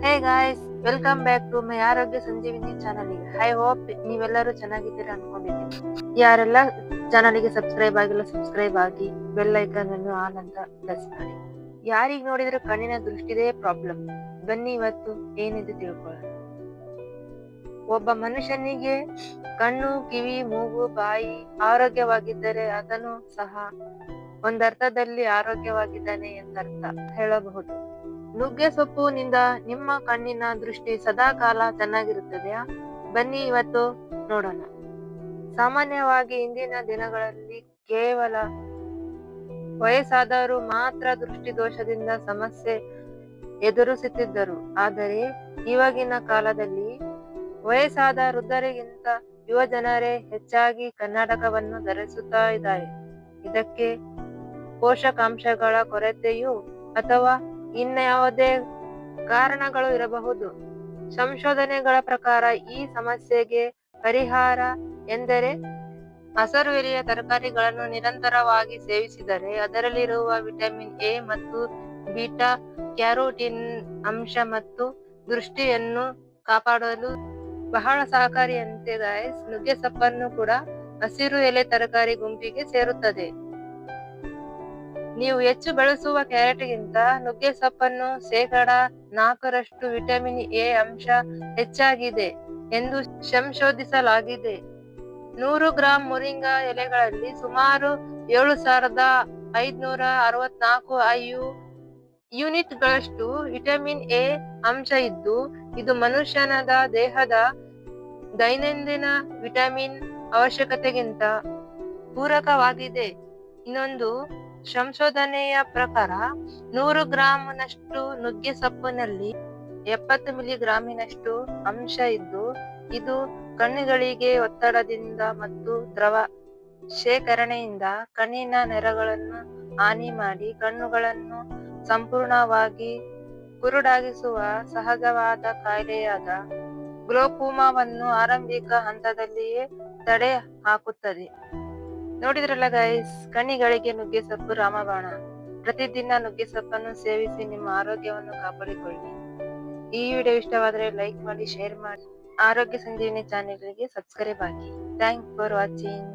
Hey guys, welcome back to my Arogya Sanjeevini ಚಾನಲ್ಗೆ. I hope ನೀವೆಲ್ಲರೂ ಚೆನ್ನಾಗಿದ್ದೀರಾ ಅನ್ಕೊಂಡಿದ್ದೀನಿ. ಯಾರೆಲ್ಲ ಚಾನಲ್ಗೆ ಸಬ್ಸ್ಕ್ರೈಬ್ ಆಗಿಲ್ಲ, ಸಬ್ಸ್ಕ್ರೈಬ್ ಆಗಿ ಬೆಲ್ ಐಕಾನ್ ಅನ್ನು ಆನ್ ಅಂತ ಪ್ರೆಸ್ ಮಾಡಿ. ಯಾರಿಗೆ ನೋಡಿದ್ರು ಕಣ್ಣಿನ ದೃಷ್ಟಿದೇ ಪ್ರಾಬ್ಲಮ್. ಬನ್ನಿ ಇವತ್ತು ಏನಿದೆ ತಿಳ್ಕೊಳ್ಳೋಣ. ಒಬ್ಬ ಮನುಷ್ಯನಿಗೆ ಕಣ್ಣು, ಕಿವಿ, ಮೂಗು, ಬಾಯಿ ಆರೋಗ್ಯವಾಗಿದ್ದರೆ ಅದನ್ನು ಸಹ ಒಂದರ್ಥದಲ್ಲಿ ಆರೋಗ್ಯವಾಗಿದ್ದಾನೆ ಎಂದರ್ಥ ಹೇಳಬಹುದು. ನುಗ್ಗೆ ಸೊಪ್ಪುನಿಂದ ನಿಮ್ಮ ಕಣ್ಣಿನ ದೃಷ್ಟಿ ಸದಾ ಕಾಲ ಚೆನ್ನಾಗಿರುತ್ತದೆಯಾ? ಬನ್ನಿ ಇವತ್ತು ನೋಡೋಣ. ಸಾಮಾನ್ಯವಾಗಿ ಇಂದಿನ ದಿನಗಳಲ್ಲಿ ಕೇವಲ ವಯಸ್ಸಾದವರು ಮಾತ್ರ ದೃಷ್ಟಿ ದೋಷದಿಂದ ಸಮಸ್ಯೆ ಎದುರಿಸುತ್ತಿದ್ದರು. ಆದರೆ ಇವಾಗಿನ ಕಾಲದಲ್ಲಿ ವಯಸ್ಸಾದ ವೃದ್ಧರಿಗಿಂತ ಯುವ ಜನರೇ ಹೆಚ್ಚಾಗಿ ಕನ್ನಡಕವನ್ನು ಧರಿಸುತ್ತಾ ಇದ್ದಾರೆ. ಇದಕ್ಕೆ ಪೋಷಕಾಂಶಗಳ ಕೊರತೆಯೂ ಅಥವಾ ಇನ್ಯಾವುದೇ ಕಾರಣಗಳು ಇರಬಹುದು. ಸಂಶೋಧನೆಗಳ ಪ್ರಕಾರ ಈ ಸಮಸ್ಯೆಗೆ ಪರಿಹಾರ ಎಂದರೆ ಹಸಿರು ಎಲೆಯ ತರಕಾರಿಗಳನ್ನು ನಿರಂತರವಾಗಿ ಸೇವಿಸಿದರೆ ಅದರಲ್ಲಿರುವ ವಿಟಮಿನ್ ಎ ಮತ್ತು ಬೀಟಾ ಕ್ಯಾರೋಟಿನ್ ಅಂಶ ಮತ್ತು ದೃಷ್ಟಿಯನ್ನು ಕಾಪಾಡಲು ಬಹಳ ಸಹಕಾರಿಯಂತೆ ಗಾಯ್ಸ್. ನುಗ್ಗೆ ಸೊಪ್ಪನ್ನು ಕೂಡ ಹಸಿರು ಎಲೆ ತರಕಾರಿ ಗುಂಪಿಗೆ ಸೇರುತ್ತದೆ. ನೀವು ಹೆಚ್ಚು ಬಳಸುವ ಕ್ಯಾರೆಟ್ಗಿಂತ ನುಗ್ಗೆ ಸೊಪ್ಪನ್ನು 4% ವಿಟಮಿನ್ ಎ ಅಂಶ ಹೆಚ್ಚಾಗಿದೆ ಎಂದು ಸಂಶೋಧಿಸಲಾಗಿದೆ. 100 ಗ್ರಾಂ ಮೊರಿಂಗಾ ಎಲೆಗಳಲ್ಲಿ ಸುಮಾರು 7564 ಯೂನಿಟ್ಗಳಷ್ಟು ವಿಟಮಿನ್ ಎ ಅಂಶ ಇದ್ದು, ಇದು ಮನುಷ್ಯನದ ದೇಹದ ದೈನಂದಿನ ವಿಟಮಿನ್ ಅವಶ್ಯಕತೆಗಿಂತ ಪೂರಕವಾಗಿದೆ. ಇನ್ನೊಂದು ಸಂಶೋಧನೆಯ ಪ್ರಕಾರ 100 ಗ್ರಾಂನಷ್ಟು ನುಗ್ಗೆ ಸೊಪ್ಪಿನಲ್ಲಿ 70 ಮಿಲಿಗ್ರಾಮಿನಷ್ಟು ಅಂಶ ಇದ್ದು, ಇದು ಕಣ್ಣುಗಳಿಗೆ ಒತ್ತಡದಿಂದ ಮತ್ತು ದ್ರವ ಶೇಖರಣೆಯಿಂದ ಕಣ್ಣಿನ ನರಗಳನ್ನು ಹಾನಿ ಮಾಡಿ ಕಣ್ಣುಗಳನ್ನು ಸಂಪೂರ್ಣವಾಗಿ ಕುರುಡಾಗಿಸುವ ಸಹಜವಾದ ಕಾಯಿಲೆಯಾದ ಗ್ಲೋಕೋಮಾವನ್ನು ಆರಂಭಿಕ ಹಂತದಲ್ಲಿಯೇ ತಡೆ ಹಾಕುತ್ತದೆ. ನೋಡಿದ್ರಲ್ಲ ಗೈಸ್, ಕಣ್ಣಿಗಳಿಗೆ ನುಗ್ಗೆ ಸೊಪ್ಪು ರಾಮಬಾಣ. ಪ್ರತಿದಿನ ನುಗ್ಗೆ ಸೊಪ್ಪನ್ನು ಸೇವಿಸಿ ನಿಮ್ಮ ಆರೋಗ್ಯವನ್ನು ಕಾಪಾಡಿಕೊಳ್ಳಿ. ಈ ವಿಡಿಯೋ ಇಷ್ಟವಾದರೆ ಲೈಕ್ ಮಾಡಿ, ಶೇರ್ ಮಾಡಿ. ಆರೋಗ್ಯ ಸಂಜೀವಿನಿ ಚಾನೆಲ್ಗೆ ಸಬ್ಸ್ಕ್ರೈಬ್ ಆಗಿ. Thanks for watching.